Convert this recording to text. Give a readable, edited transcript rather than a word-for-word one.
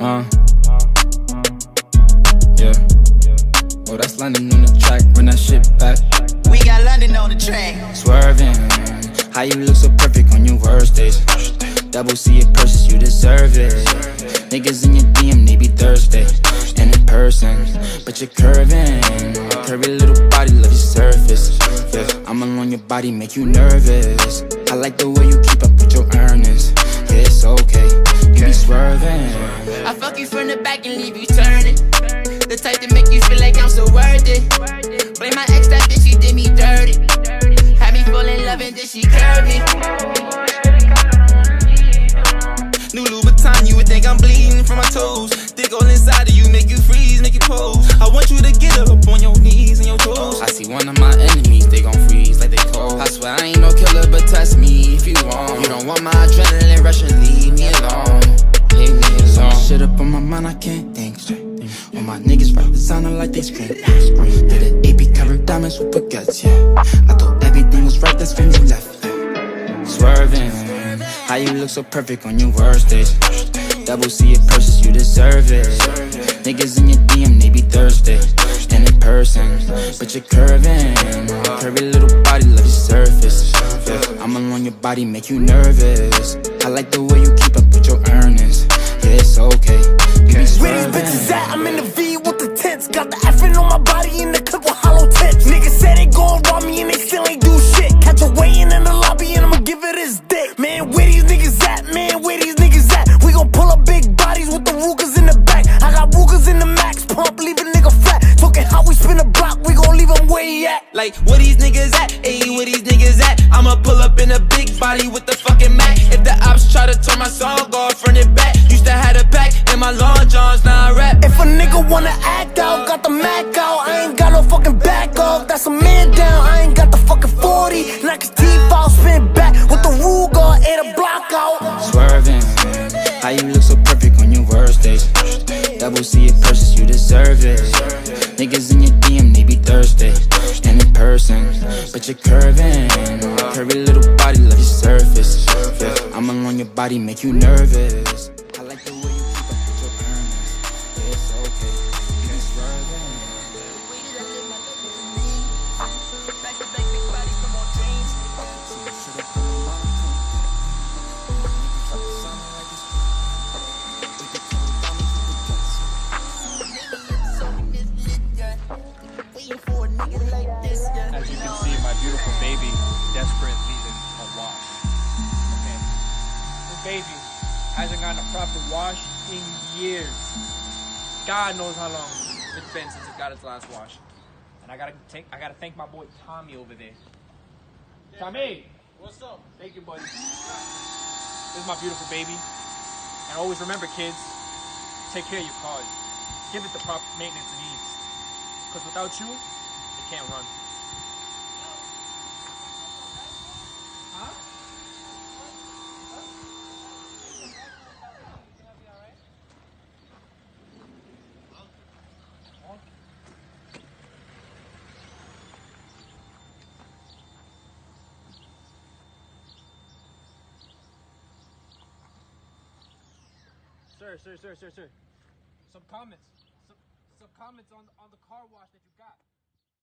Uh, yeah. Oh, that's London on the track. Run that shit back. We got London on the track. Swerving. How you look so perfect on your worst days? Double C it purchase, you deserve it. Niggas in your DM, they be thirsty. And in person, but you're curving. Curvy little body, love your surface. Yeah, I'm alone your body, make you nervous. I like the way you keep up with your earnings. Yeah, it's okay, you be swerving. I fuck you from the back and leave you turning. The type to make you feel like I'm so worth it. Blame my ex, that bitch, she did me dirty. Had me fall in love and then she curved me. New Louboutin, you would think I'm bleeding from my toes. Dig all inside of you, make you freeze, make you pose. I want you to get up on your knees and your toes. I see one of my enemies, they gon' freeze like they cold. I swear I ain't no killer, but test me if you want. You don't want my adrenaline rushing, leave me alone. Leave me alone. Shit up on my mind, I can't think straight. All my niggas rap designer like they scream. Did it AP covered diamonds with baguettes, yeah. I thought everything was right, that's when you left, yeah. Swerving. How you look so perfect on your worst days? Double C it purchase, you deserve it. Niggas in your DM, they be thirsty. And in person, but you're curving. Curvy little body, love your surface. Yeah, I'm alone your body, make you nervous. I like the way you keep up with your earnings. Yeah, it's okay, you be swerving. Where these bitches at? I'm in the V with the tents. Got the effing on my body in the clip with hollow tips. Niggas say they gon' rob me and they still ain't do shit. Catch a weigh-in in the lobby and I'ma give it his dick. Man, where these niggas at? Man, where these niggas at? We gon' pull up big bodies with the Rugas in the back. I got Rugas in the max pump, leave a nigga flat. Talking how we spin a block, we gon' leave him where he at. Like, where these niggas at? Ayy, where these niggas at? I'ma pull up in a big body with the fucking Mac. If the ops try to turn my song off, run it back. Used to have a pack in my long johns, now I rap. If a nigga wanna act out, got the Mac out. I ain't got no fucking back off, that's a man down. I ain't got the fucking 40, knock his teeth out, spin back with the Ruger, air the block out. Swerving. How you look so perfect on your worst days? Double C it purchase, you deserve it. Niggas in your DM, they be thirsty. And in person, but you're curving. Curvy little body, love your surface. Yeah, I'm alone your body, make you nervous. I like the way you keep up with your earnings. Yeah, it's okay, you be swerving. As you can see, my beautiful baby desperate needed a wash. Okay. This baby hasn't gotten a proper wash in years. God knows how long it's been since it got its last wash. And I gotta thank my boy Tommy over there. Yeah, Tommy! What's up? Thank you, buddy. This is my beautiful baby. And always remember, kids, take care of your cars. Give it the proper maintenance it needs. Because without you, it can't run. Huh? Sir. Some comments. Some comments on the car wash that you got.